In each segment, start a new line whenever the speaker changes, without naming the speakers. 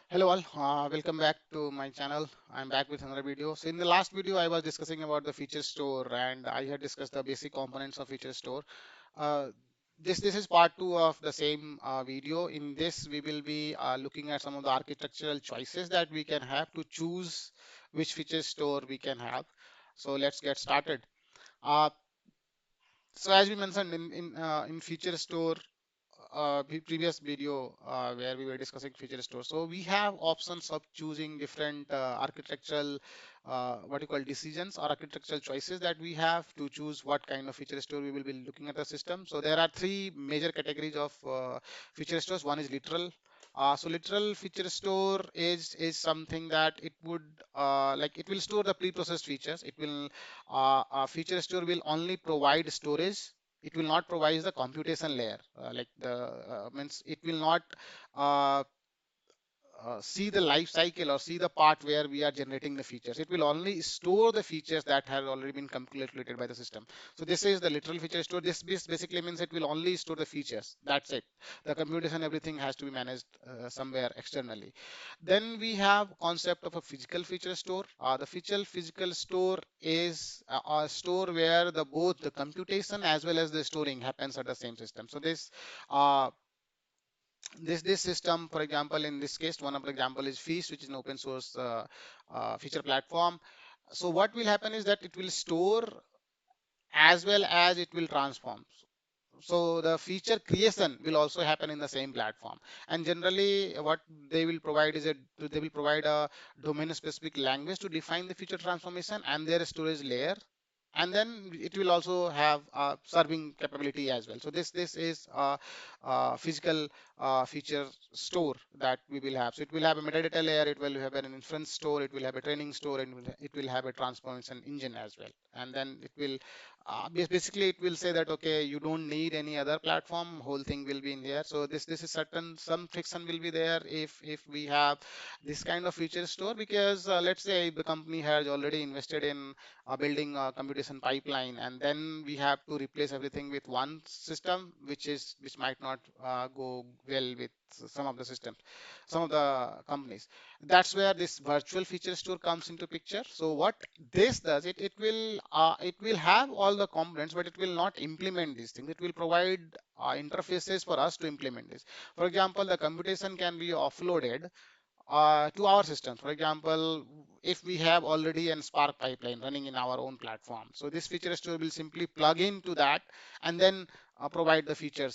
Hello all, welcome back to my channel. I'm back with another video. So in the last video, I was discussing about the feature store and I had discussed the basic components of feature store. Uh, this is part two of the same video. In this, we will be looking at some of the architectural choices that we can have to choose which feature store we can have. So let's get started. Uh, so as we mentioned in feature store previous video where we were discussing feature store. So we have options of choosing different architectural what you call decisions or architectural choices that we have to choose what kind of feature store we will be looking at the system. So there are three major categories of feature stores. One is literal. So literal feature store is something that it would like it will store the pre-processed features. It will feature store will only provide storage. It will not provide the computation layer, like the means it will not uh, see the life cycle or see the part where we are generating the features. It will only store the features that have already been calculated by the system. So this is the literal feature store. This basically means it will only store the features. That's it. The computation, everything has to be managed somewhere externally. Then we have concept of a physical feature store. The physical store is a store where the both the computation as well as the storing happens at the same system. So uh, this system, for example, in this case, one of the example is Feast, which is an open source feature platform. So what will happen is that it will store as well as it will transform. So the feature creation will also happen in the same platform. And generally, what they will provide is they will provide a domain specific language to define the feature transformation and their storage layer, and then it will also have serving capability as well. So this is a physical feature store that we will have. So it will have a metadata layer, it will have an inference store, it will have a training store, and it will have a transformation engine as well. And then it will basically it will say that okay, you don't need any other platform, whole thing will be in there. So this is certain, some friction will be there if we have this kind of feature store, because let's say the company has already invested in building a computation pipeline, and then we have to replace everything with one system, which might not go well with some of the systems, some of the companies. That's where this virtual feature store comes into picture. So what this does, it will have all the components, but it will not implement these things. It will provide interfaces for us to implement this. For example, the computation can be offloaded to our systems. For example, if we have already an Spark pipeline running in our own platform, so this feature store will simply plug into that and then provide the feature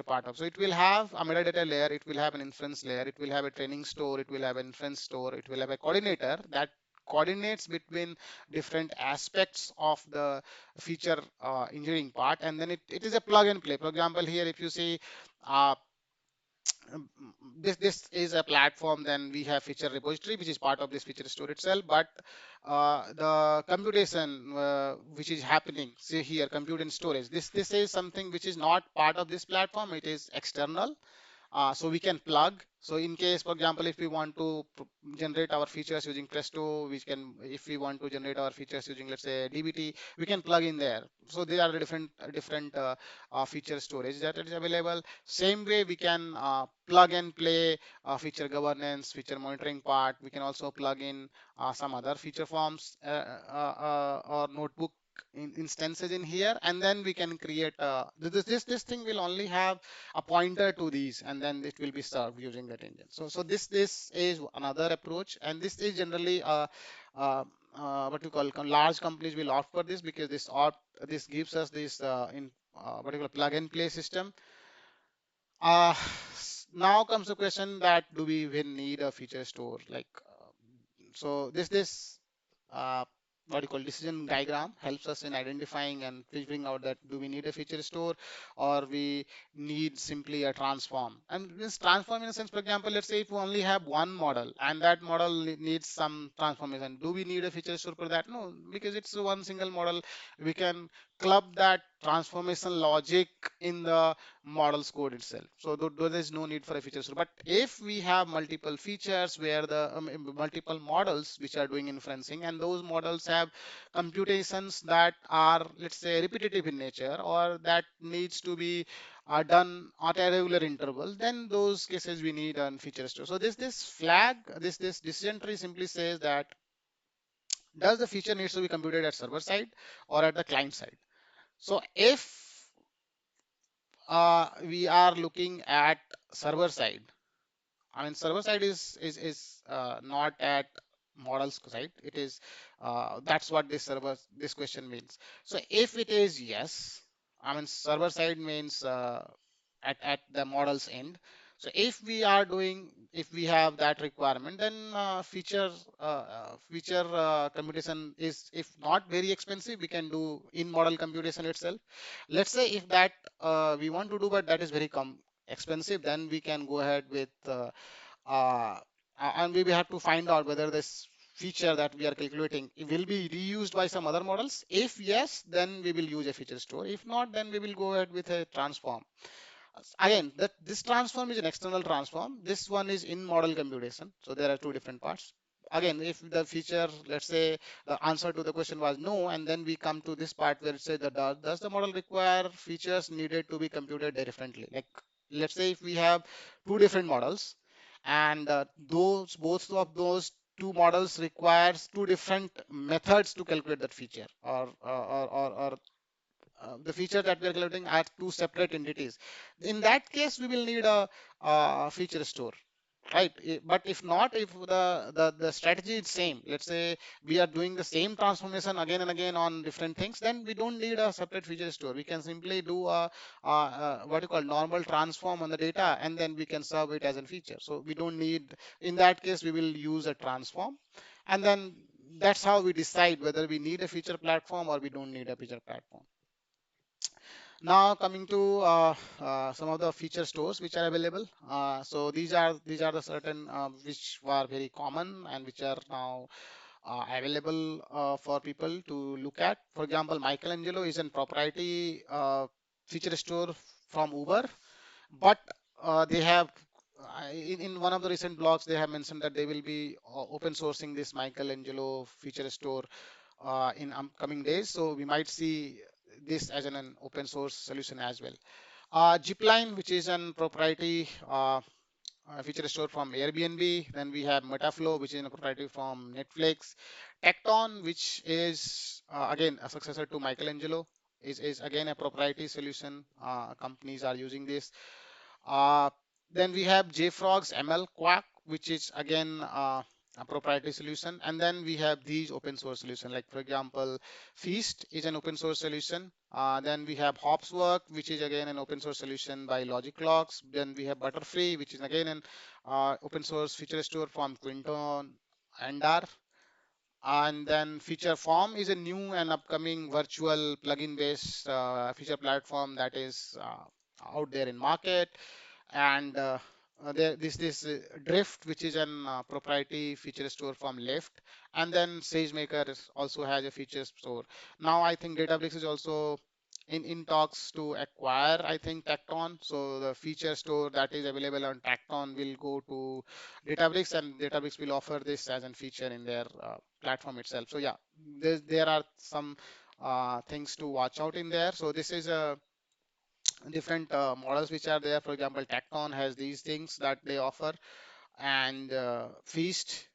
part of. So it will have a metadata layer, it will have an inference layer, it will have a training store, it will have an inference store, it will have a coordinator that coordinates between different aspects of the feature engineering part, and then it is a plug and play. For example, here if you see uh, um, this is a platform, then we have feature repository which is part of this feature store itself, but the computation which is happening, see here, compute and storage, this is something which is not part of this platform, it is external. So we can plug. So in case, for example, if we want to generate our features using Presto, we can, if we want to generate our features using, let's say, DBT, we can plug in there. So there are different feature storage that is available. Same way, we can plug and play feature governance, feature monitoring part. We can also plug in some other feature forms or notebook instances in here, and then we can create this thing will only have a pointer to these, and then it will be served using that engine. So this is another approach, and this is generally uh, what you call large companies will opt for this, because this gives us this in what you call plug and play system. uh, Now comes the question that do we even need a feature store, like so this uh, what you call decision diagram helps us in identifying and figuring out that do we need a feature store, or we need simply a transform. And this transform in a sense, for example, let's say if we only have one model and that model needs some transformation, do we need a feature store for that? No, because it's one single model. We can club that transformation logic in the model's code itself. So there is no need for a feature store. But if we have multiple features where the multiple models which are doing inferencing, and those models have computations that are, let's say, repetitive in nature, or that needs to be done at a regular interval, then those cases we need a feature store. So this flag, this decision tree simply says that does the feature needs to be computed at server side or at the client side. So if we are looking at server side, I mean, server side is not at models side. It is that's what this question means. So if it is yes, I mean server side means at the model's end. So if we have that requirement, then feature computation is, if not very expensive, we can do in model computation itself. Let's say if that we want to do, but that is very expensive, then we can go ahead with uh, and we will have to find out whether this feature that we are calculating it will be reused by some other models. If yes, then we will use a feature store. If not, then we will go ahead with a transform. Again, that this transform is an external transform. This one is in model computation. So there are two different parts. Again, if the feature, let's say the answer to the question was no, and then we come to this part where it says that does the model require features needed to be computed differently? Like, let's say if we have two different models, and those both of those two models requires two different methods to calculate that feature, or the feature that we are calculating are two separate entities. In that case, we will need a feature store, right? But if not, if the strategy is same, let's say we are doing the same transformation again and again on different things, then we don't need a separate feature store. We can simply do a what you call normal transform on the data, and then we can serve it as a feature. So we don't need, in that case, we will use a transform, and then that's how we decide whether we need a feature platform or we don't need a feature platform. Now coming to some of the feature stores which are available. So these are the certain which were very common and which are now available for people to look at. For example, Michelangelo is a proprietary feature store from Uber, but they have in one of the recent blogs they have mentioned that they will be open sourcing this Michelangelo feature store in upcoming days. So we might see this as an open source solution as well. Zipline, which is an proprietary feature store from Airbnb. Then we have Metaflow, which is a proprietary from Netflix. Tecton, which is again a successor to Michelangelo, is again a proprietary solution. Companies are using this. Uh, then we have JFrog's ML Quack, which is again a proprietary solution. And then we have these open source solutions, like for example, Feast is an open source solution. Then we have Hopswork, which is again an open source solution by LogicLogs. Then we have Butterfree, which is again an open source feature store from Quinton Andar. And then Feature Form is a new and upcoming virtual plugin based feature platform that is out there in market. And this Drift, which is an proprietary feature store from Lyft. And then SageMaker also has a feature store. Now I think Databricks is also in talks to acquire, I think, Tecton. So the feature store that is available on Tecton will go to Databricks, and Databricks will offer this as a feature in their platform itself. So yeah, there are some things to watch out in there. So this is a different models which are there. For example, Tecton has these things that they offer, and Feast.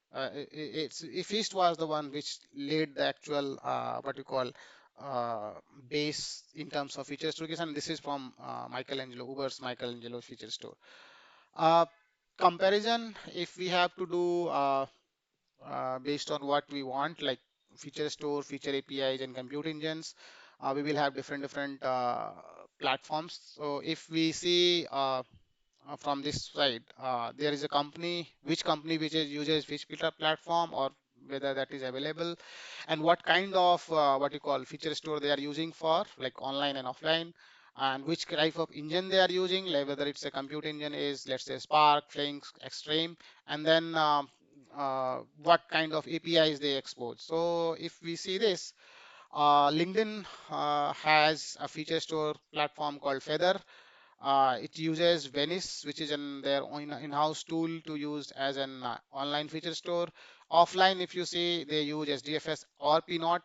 Feast was the one which laid the actual what you call uh, base in terms of feature store, and this is from Michelangelo, Uber's Michelangelo feature store. Uh, Comparison, if we have to do based on what we want, like feature store, feature APIs, and compute engines, we will have different platforms. So if we see from this side, there is a company, which company which uses which platform, or whether that is available, and what kind of what you call feature store they are using for, like online and offline, and which type of engine they are using, like whether it's a compute engine is, let's say, Spark, Flink, Extreme, and then what kind of APIs they expose. So if we see this, LinkedIn has a feature store platform called Feather. It uses Venice, which is their own in-house tool to use as an online feature store. Offline, if you see, they use SDFS or Pinot,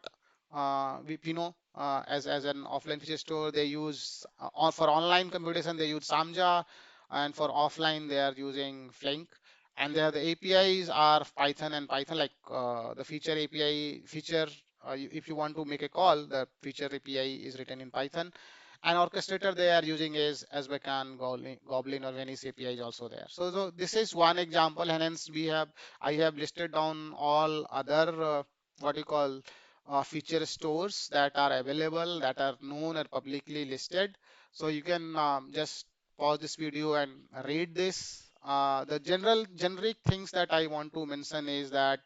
Pinot as an offline feature store. They use for online computation they use Samja, and for offline they are using Flink. And there the APIs are Python and Python, like the feature API feature. If you want to make a call, the feature API is written in Python. An orchestrator they are using is Azbekan, Goblin or Venice API is also there. So this is one example, and hence I have listed down all other what you call feature stores that are available, that are known or publicly listed. So you can just pause this video and read this. The generic things that I want to mention is that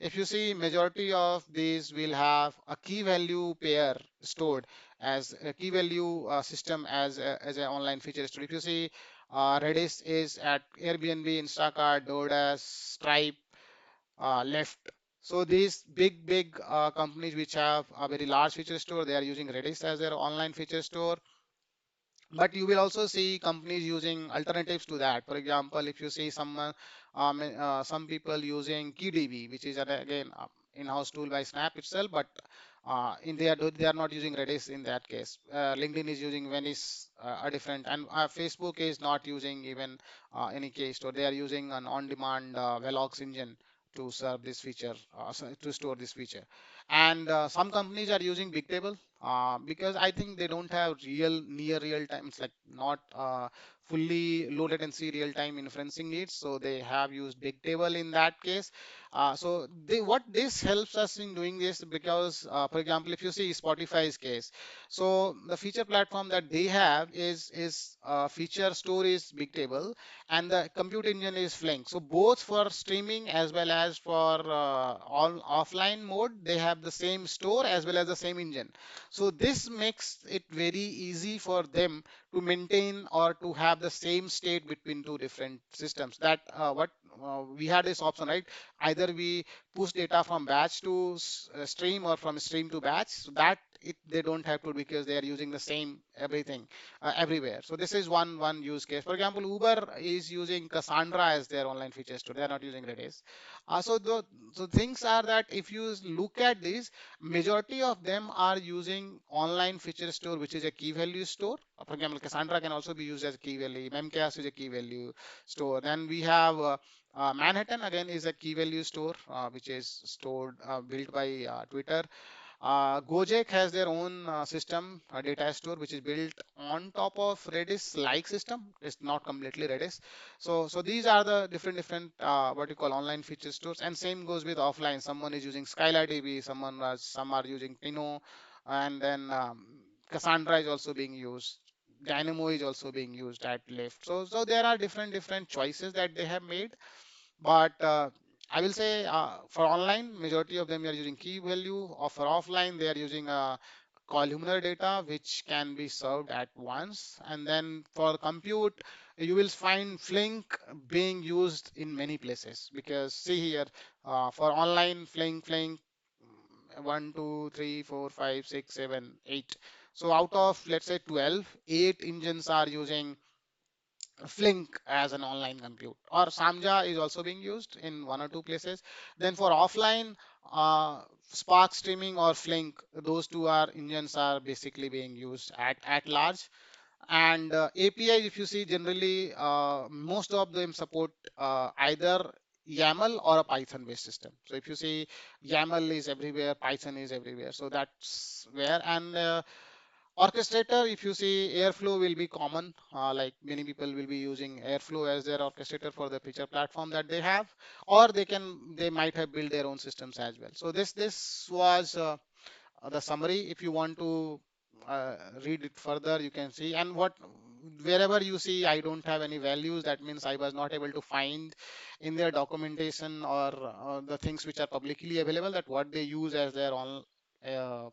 if you see, majority of these will have a key value pair stored as a key value system as an online feature store. If you see, Redis is at Airbnb, Instacart, DoorDash, Stripe, Lyft. So these big companies which have a very large feature store, they are using Redis as their online feature store. But you will also see companies using alternatives to that. For example, if you see some people using KeyDB, which is again in-house tool by Snap itself, but they are not using Redis in that case. LinkedIn is using Venice, a different, and Facebook is not using even any case store. They are using an on-demand Velox engine to serve this feature, to store this feature. And some companies are using Bigtable because I think they don't have near real time. It's like not fully low latency real time inferencing needs. So they have used Bigtable in that case. What this helps us in doing this, because for example, if you see Spotify's case, so the feature platform that they have is feature store is Bigtable, and the compute engine is Flink. So both for streaming as well as for all offline mode, they have the same store as well as the same engine. So this makes it very easy for them to maintain or to have the same state between two different systems. That what we had this option, right? Either we push data from batch to stream or from stream to batch. So that they don't have to, because they are using the same everything everywhere. So this is one use case. For example, Uber is using Cassandra as their online feature store. They are not using Redis. So things are that if you look at this, majority of them are using online feature store, which is a key value store. For example, Cassandra can also be used as a key value. Memcached is a key value store. Then we have Manhattan again is a key value store, which is stored built by Twitter. Gojek has their own system, a data store, which is built on top of Redis-like system. It's not completely Redis. So these are the different what you call online feature stores. And same goes with offline. Someone is using SkylineDB, some are using Pinot, and then Cassandra is also being used. Dynamo is also being used at Lyft. So there are different choices that they have made. But I will say for online, majority of them are using key value, or for offline, they are using columnar data, which can be served at once. And then for compute, you will find Flink being used in many places, because see here, for online, Flink 1, 2, 3, 4, 5, 6, 7, 8. So out of, let's say, 12, 8 engines are using Flink as an online compute, or Samja is also being used in one or two places. Then for offline, Spark Streaming or Flink, those two are engines are basically being used at large. And API, if you see, generally most of them support either YAML or a Python based system. So if you see, YAML is everywhere, Python is everywhere. So that's where. And orchestrator, if you see, Airflow will be common. Like many people will be using Airflow as their orchestrator for the feature platform that they have, or they might have built their own systems as well. So this was the summary. If you want to uh, read it further, you can see. And wherever you see I don't have any values, that means I was not able to find in their documentation or the things which are publicly available, that what they use as their own uh,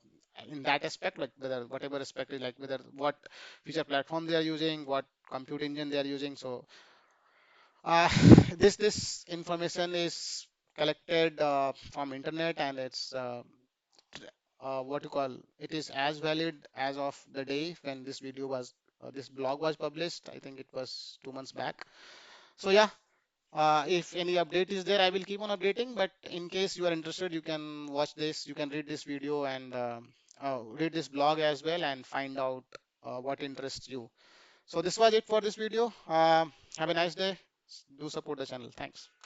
in that aspect, like whether whatever aspect is, like whether what feature platform they are using, what compute engine they are using. So uh, this information is collected from internet, and it's what you call, it is as valid as of the day when this video was this blog was published. I think it was 2 months back. So yeah, if any update is there, I will keep on updating. But in case you are interested, you can watch this, you can read this video, and read this blog as well, and find out what interests you. So this was it for this video. Have a nice day. Do support the channel. Thanks.